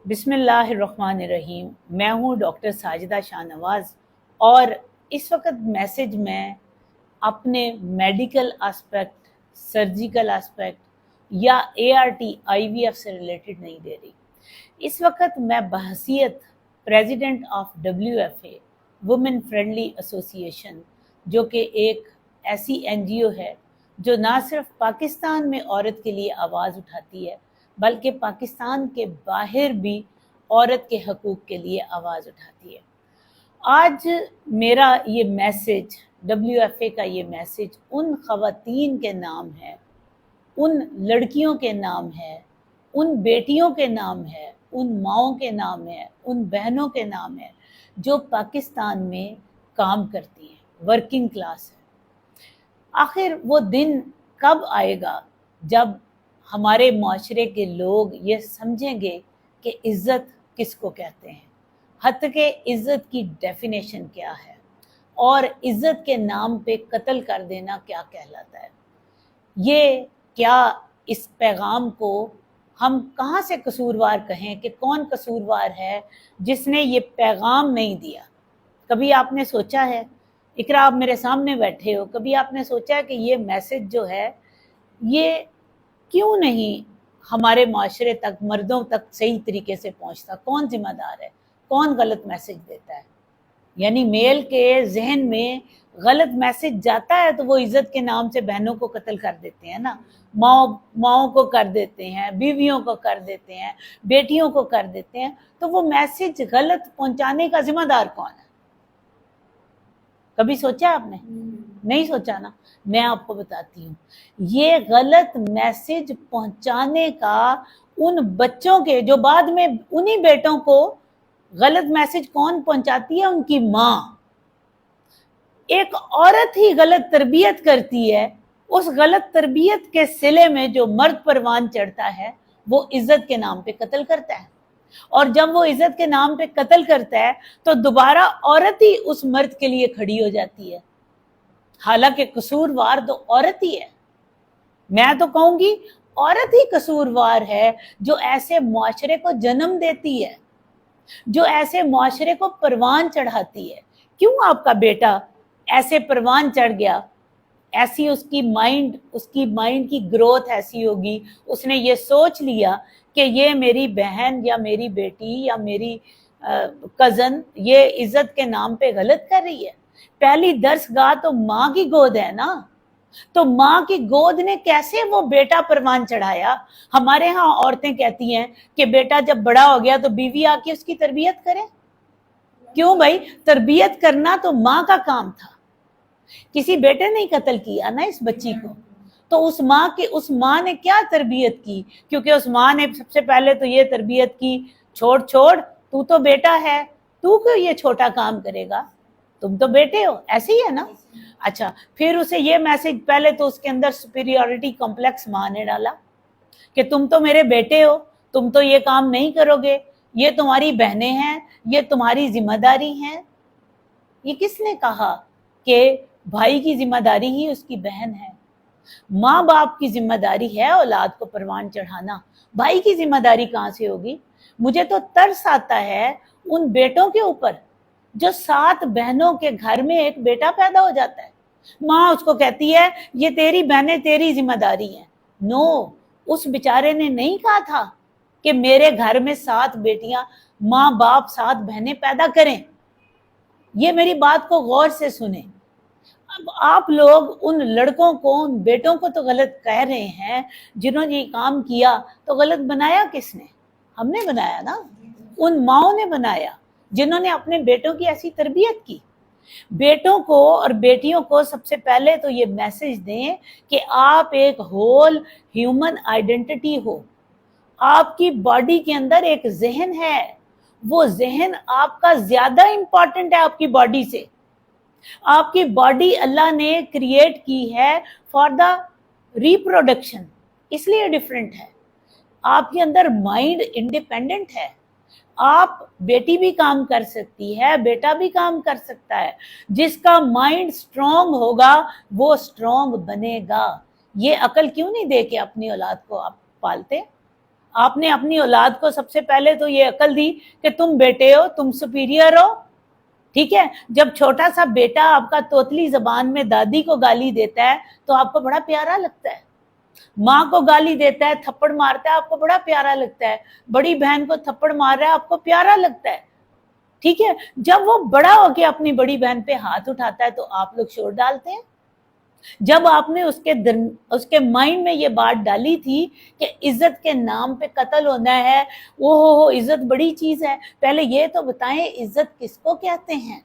बिस्मिल्लाहिर्रहमानिर्रहीम। मैं हूँ डॉक्टर साजिदा शाहनवाज और इस वक्त मैसेज मैं अपने मेडिकल एस्पेक्ट, सर्जिकल एस्पेक्ट या ART IVF से रिलेटेड नहीं दे रही। इस वक्त मैं बहसियत president of WFA women friendly association, जो कि एक ऐसी NGO है जो ना सिर्फ पाकिस्तान में औरत के लिए आवाज़ उठाती है बल्कि पाकिस्तान के बाहर भी औरत के हकूक़ के लिए आवाज़ उठाती है। आज मेरा ये मैसेज, WFA का ये मैसेज उन ख़वातीन के नाम है, उन लड़कियों के नाम है, उन बेटियों के नाम है, उन माँओं के नाम है, उन बहनों के नाम है जो पाकिस्तान में काम करती हैं, वर्किंग क्लास है। आखिर वो दिन कब आएगा जब हमारे माशरे के लोग ये समझेंगे कि इज़्ज़त किसको कहते हैं, हद के इज़्ज़त की डेफिनेशन क्या है और इज़्ज़त के नाम पे कत्ल कर देना क्या कहलाता है। ये क्या इस पैगाम को हम कहाँ से कसूरवार कहें कि कौन कसूरवार है जिसने ये पैगाम नहीं दिया। कभी आपने सोचा है, इकरा आप मेरे सामने बैठे हो, कभी आपने सोचा है कि ये मैसेज जो है ये क्यों नहीं हमारे माशरे तक, मर्दों तक सही तरीके से पहुंचता? कौन जिम्मेदार है, कौन गलत मैसेज देता है? यानी मेल के जहन में गलत मैसेज जाता है तो वो इज़्ज़त के नाम से बहनों को कत्ल कर देते हैं ना, माओ को कर देते हैं, बीवियों को कर देते हैं, बेटियों को कर देते हैं। तो वो मैसेज गलत पहुंचाने का जिम्मेदार कौन है? कभी सोचा आपने? नहीं सोचा ना। मैं आपको बताती हूँ, ये गलत मैसेज पहुंचाने का उन बच्चों के, जो बाद में उन्हीं बेटों को गलत मैसेज कौन पहुंचाती है? उनकी माँ। एक औरत ही गलत तरबियत करती है, उस गलत तरबियत के सिले में जो मर्द परवान चढ़ता है वो इज्जत के नाम पे कत्ल करता है, और जब वो इज्जत के नाम पे कत्ल करता है तो दोबारा औरत ही उस मर्द के लिए खड़ी हो जाती है, हालांकि कसूरवार तो औरत ही है। मैं तो कहूंगी औरत ही कसूरवार है जो ऐसे मुआशरे को जन्म देती है, जो ऐसे मुआशरे को परवान चढ़ाती है। क्यों आपका बेटा ऐसे परवान चढ़ गया? ऐसी उसकी माइंड की ग्रोथ ऐसी होगी, उसने ये सोच लिया कि ये मेरी बहन या मेरी बेटी या मेरी कज़न ये इज्जत के नाम पे गलत कर रही है। पहली दर्सगाह तो माँ की गोद है ना, तो माँ की गोद ने कैसे वो बेटा परवान चढ़ाया? हमारे यहाँ औरतें कहती हैं कि बेटा जब बड़ा हो गया तो बीवी आके उसकी तरबियत करे। क्यों भाई? तरबियत करना तो माँ का काम था। किसी बेटे ने कत्ल किया ना इस बच्ची को, तो उस माँ ने क्या तरबियत की? क्योंकि उस माँ ने सबसे पहले तो ये तरबियत की, छोड़ तू तो बेटा है, तू क्यों ये छोटा काम करेगा, तुम तो बेटे हो, ऐसे ही है ना। अच्छा, फिर उसे ये मैसेज, पहले तो उसके अंदर सुपीरियरिटी कॉम्प्लेक्स माँ ने डाला कि तुम तो मेरे बेटे हो, तुम तो ये काम नहीं करोगे, ये तुम्हारी बहनें हैं, ये तुम्हारी जिम्मेदारी है। ये किसने कहा कि भाई की जिम्मेदारी ही उसकी बहन है? माँ बाप की जिम्मेदारी है औलाद को परवान चढ़ाना, भाई की जिम्मेदारी कहाँ से होगी? मुझे तो तरस आता है उन बेटों के ऊपर जो 7 बहनों के घर में एक बेटा पैदा हो जाता है, माँ उसको कहती है ये तेरी बहनें तेरी जिम्मेदारी है। नो, उस बेचारे ने नहीं कहा था कि मेरे घर में 7 बेटियां, माँ बाप 7 बहनें पैदा करें। ये मेरी बात को गौर से सुने। अब आप लोग उन लड़कों को, उन बेटों को तो गलत कह रहे हैं, जिन्होंने ये काम किया तो गलत बनाया किसने? हमने बनाया ना, उन माओं ने बनाया जिन्होंने अपने बेटों की ऐसी तरबियत की। बेटों को और बेटियों को सबसे पहले तो ये मैसेज दें कि आप एक होल ह्यूमन आइडेंटिटी हो, आपकी बॉडी के अंदर एक जहन है, वो जहन आपका ज्यादा इंपॉर्टेंट है आपकी बॉडी से। आपकी बॉडी अल्लाह ने क्रिएट की है फॉर द रिप्रोडक्शन, इसलिए डिफरेंट है। आपके अंदर माइंड इंडिपेंडेंट है, आप, बेटी भी काम कर सकती है, बेटा भी काम कर सकता है। जिसका माइंड स्ट्रांग होगा वो स्ट्रांग बनेगा। ये अकल क्यों नहीं दे के अपनी औलाद को आप पालते? आपने अपनी औलाद को सबसे पहले तो ये अकल दी कि तुम बेटे हो, तुम सुपीरियर हो, ठीक है। जब छोटा सा बेटा आपका तोतली जबान में दादी को गाली देता है तो आपको बड़ा प्यारा लगता है, माँ को गाली देता है, थप्पड़ मारता है, आपको बड़ा प्यारा लगता है, बड़ी बहन को थप्पड़ मार रहा है, आपको प्यारा लगता है, ठीक है। जब वो बड़ा होके अपनी बड़ी बहन पे हाथ उठाता है तो आप लोग शोर डालते हैं। जब आपने उसके माइंड में ये बात डाली थी कि इज्जत के नाम पे कत्ल होना है, वो हो इज्जत बड़ी चीज है, पहले ये तो बताएं इज्जत किसको कहते हैं,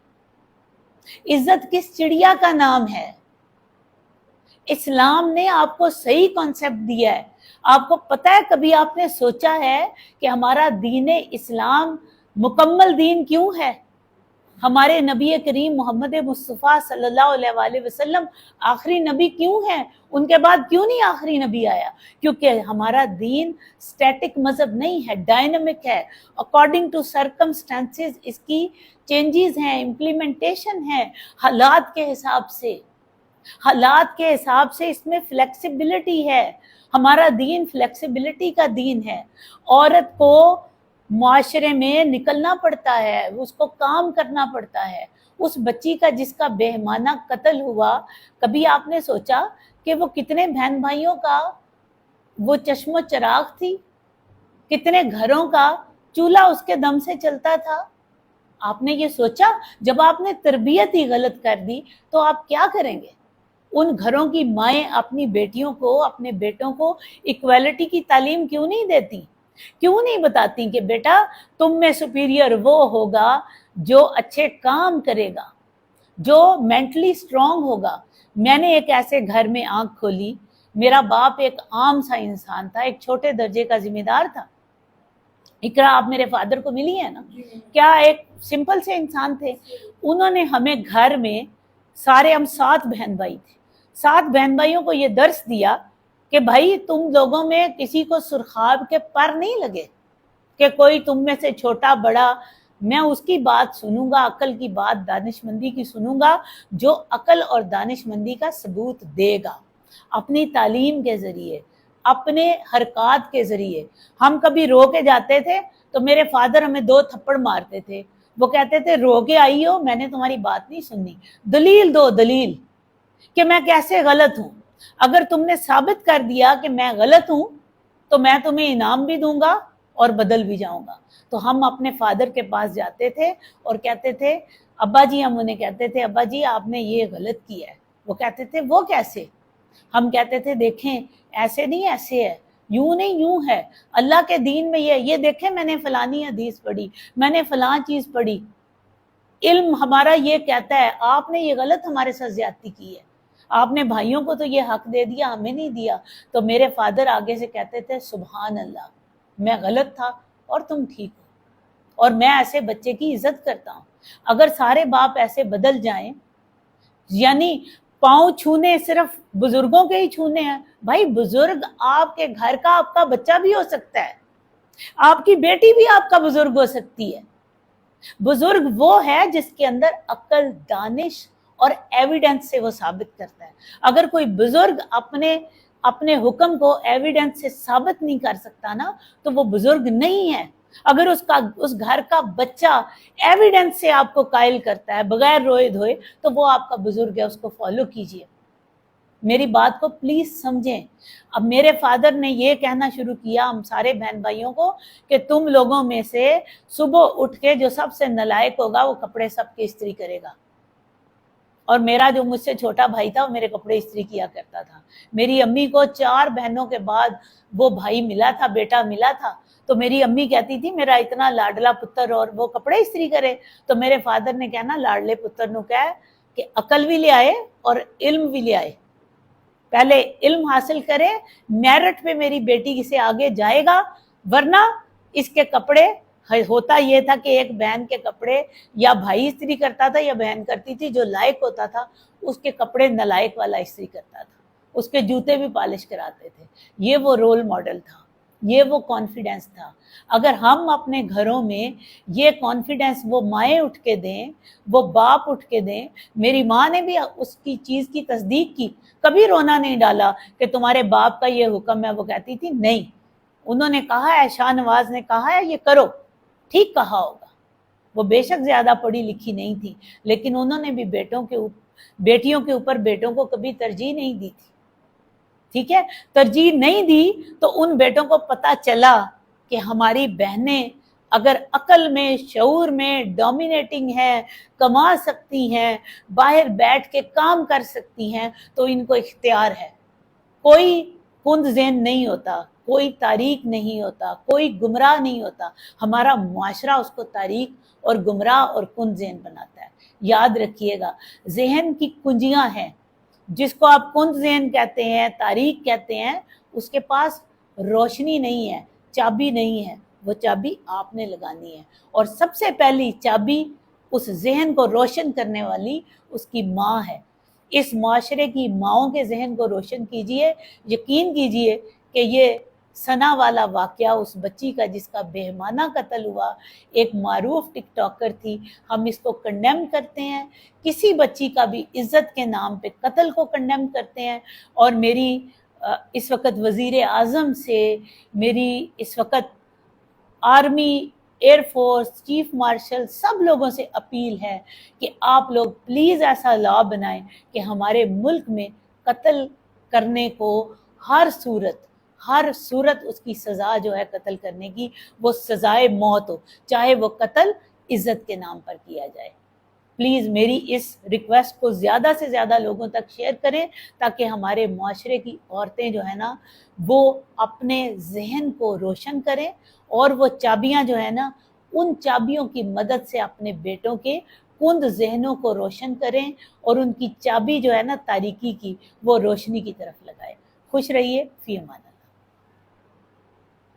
इज्जत किस चिड़िया का नाम है। इस्लाम ने आपको सही कॉन्सेप्ट दिया है। आपको पता है कभी आपने सोचा है कि हमारा दीन इस्लाम मुकम्मल दीन क्यों है? हमारे नबी करीम मोहम्मद मुस्तफ़ा सल्लल्लाहु अलैहि वसल्लम आखिरी नबी क्यों हैं? उनके बाद क्यों नहीं आखिरी नबी आया? क्योंकि हमारा दीन स्टैटिक मजहब नहीं है, डायनामिक है, अकॉर्डिंग टू सर्कमस्टेंसेस इसकी चेंजेस हैं, इम्प्लीमेंटेशन है, हालात के हिसाब से, हालात के हिसाब से इसमें फ्लेक्सिबिलिटी है। हमारा दीन फ्लेक्सिबिलिटी का दीन है। औरत को माशरे में निकलना पड़ता है, उसको काम करना पड़ता है। उस बच्ची का जिसका बेहमाना कत्ल हुआ, कभी आपने सोचा कि वो कितने बहन भाइयों का वो चश्मो चिराग थी, कितने घरों का चूल्हा उसके दम से चलता था? आपने ये सोचा? जब आपने तरबियत ही गलत कर दी तो आप क्या करेंगे? उन घरों की माएँ अपनी बेटियों को, अपने बेटों को इक्वालिटी की तालीम क्यों नहीं देती? क्यों नहीं बताती कि बेटा तुम में सुपीरियर वो होगा जो अच्छे काम करेगा, जो मेंटली स्ट्रांग होगा। मैंने एक ऐसे घर में आंख खोली, मेरा बाप एक आम सा इंसान था, एक छोटे दर्जे का जिम्मेदार था। इकरा आप मेरे फादर को मिली है ना, क्या एक सिंपल से इंसान थे। उन्होंने हमें घर में सारे, हम 7 बहन भाई थे, 7 बहन भाइयों को ये दर्स दिया कि भाई तुम लोगों में किसी को सुरखाब के पर नहीं लगे कि कोई तुम में से छोटा बड़ा, मैं उसकी बात सुनूंगा, अकल की बात, दानिशमंदी की सुनूंगा जो अकल और दानिशमंदी का सबूत देगा अपनी तालीम के जरिए, अपने हरकत के जरिए। हम कभी रो के जाते थे तो मेरे फादर हमें 2 थप्पड़ मारते थे, वो कहते थे रो के आई हो, मैंने तुम्हारी बात नहीं सुननी, दलील दो, दलील कि मैं कैसे गलत हूं। अगर तुमने साबित कर दिया कि मैं गलत हूं तो मैं तुम्हें इनाम भी दूंगा और बदल भी जाऊंगा। तो हम अपने फादर के पास जाते थे और कहते थे अब्बा जी, हम उन्हें कहते थे अब्बा जी आपने ये गलत किया है। वो कहते थे वो कैसे? हम कहते थे देखें ऐसे नहीं ऐसे है, यूं नहीं यूं है, अल्लाह के दीन में ये देखें, मैंने फलानी हदीस पढ़ी, मैंने फलां चीज पढ़ी, इल्म हमारा ये कहता है, आपने ये गलत हमारे साथ ज्यादती की है, आपने भाइयों को तो ये हक दे दिया, हमें नहीं दिया। तो मेरे फादर आगे से कहते थे सुभान अल्लाह, मैं गलत था और तुम ठीक हो, और मैं ऐसे बच्चे की इज्जत करता हूँ। अगर सारे बाप ऐसे बदल जाएं, यानी पाँव छूने सिर्फ बुजुर्गों के ही छूने हैं, भाई बुजुर्ग आपके घर का आपका बच्चा भी हो सकता है, आपकी बेटी भी आपका बुजुर्ग हो सकती है। बुजुर्ग वो है जिसके अंदर अक्ल, दानिश और एविडेंस से वो साबित करता है। अगर कोई बुजुर्ग अपने हुक्म को एविडेंस से साबित नहीं कर सकता ना, तो वो बुजुर्ग नहीं है। अगर उस घर का बच्चा एविडेंस से आपको कायल करता है बगैर रोए धोए, तो वो आपका बुजुर्ग है, उसको फॉलो कीजिए। मेरी बात को प्लीज समझें। अब मेरे फादर ने ये कहना शुरू किया हम सारे बहन भाइयों को कि तुम लोगों में से सुबह उठ के जो सबसे नालायक होगा वो कपड़े सबके इस्त्री करेगा। और मेरा जो मुझसे छोटा भाई था वो मेरे कपड़े इस्त्री किया करता था। मेरी अम्मी को 4 बहनों के बाद वो भाई मिला था, बेटा मिला था। तो मेरी अम्मी कहती थी मेरा इतना लाडला पुत्र और वो कपड़े इस्त्री करे। तो मेरे फादर ने कहना लाडले पुत्र नु कह कि अकल भी ले आए और इल्म भी ले आए, पहले इल्म हासिल करे, मेरिट पे मेरी बेटी से आगे जाएगा, वरना इसके कपड़े। होता ये था कि एक बहन के कपड़े या भाई इस्त्री करता था या बहन करती थी, जो लायक होता था उसके कपड़े नलायक वाला इस्त्री करता था, उसके जूते भी पॉलिश कराते थे। ये वो रोल मॉडल था, ये वो कॉन्फिडेंस था। अगर हम अपने घरों में ये कॉन्फिडेंस वो माएँ उठ के दें, वो बाप उठ के दें। मेरी माँ ने भी उसकी चीज़ की तस्दीक की, कभी रोना नहीं डाला कि तुम्हारे बाप का ये हुक्म है। वो कहती थी नहीं, उन्होंने कहा है, शाहनवाज ने कहा है ये करो, ठीक कहा होगा। वो बेशक ज्यादा पढ़ी लिखी नहीं थी, लेकिन उन्होंने भी बेटियों के ऊपर बेटों को कभी तरजीह नहीं दी थी। ठीक है, तरजीह नहीं दी तो उन बेटों को पता चला कि हमारी बहनें अगर अकल में, शऊर में डोमिनेटिंग है, कमा सकती हैं, बाहर बैठ के काम कर सकती हैं, तो इनको इख्तियार है। कोई कुंद ज़हन नहीं होता, कोई तारीक नहीं होता, कोई गुमराह नहीं होता। हमारा मुआशरा उसको तारीक और गुमराह और कुंद ज़हन बनाता है। याद रखिएगा, ज़हन की कुंजियां हैं। जिसको आप कुंद ज़हन कहते हैं, तारीक कहते हैं, उसके पास रोशनी नहीं है, चाबी नहीं है। वो चाबी आपने लगानी है, और सबसे पहली चाबी उस ज़हन को रोशन करने वाली उसकी माँ है। इस माशरे की माओं के ज़हन को रोशन कीजिए। यकीन कीजिए कि ये सना वाला वाक़या उस बच्ची का जिसका बेहमाना कत्ल हुआ, एक मारूफ टिकटॉकर थी, हम इसको कंडेम करते हैं। किसी बच्ची का भी इज़्ज़त के नाम पे कत्ल को कंडेम करते हैं। और मेरी इस वक्त वज़ीर आज़म से, मेरी इस वक्त आर्मी, एयरफोर्स, चीफ मार्शल, सब लोगों से अपील है कि आप लोग प्लीज़ ऐसा लॉ बनाएं कि हमारे मुल्क में कत्ल करने को हर सूरत उसकी सज़ा जो है कत्ल करने की, वो सज़ाए मौत हो, चाहे वो कत्ल इज़्ज़त के नाम पर किया जाए। प्लीज़ मेरी इस रिक्वेस्ट को ज़्यादा से ज़्यादा लोगों तक शेयर करें, ताकि हमारे मुआशरे की औरतें जो है ना, वो अपने जहन को रोशन करें, और वो चाबियां जो है ना, उन चाबियों की मदद से अपने बेटों के कुंद जहनों को रोशन करें, और उनकी चाबी जो है ना तारीकी की, वो रोशनी की तरफ लगाए। खुश रहिए, फी अमान।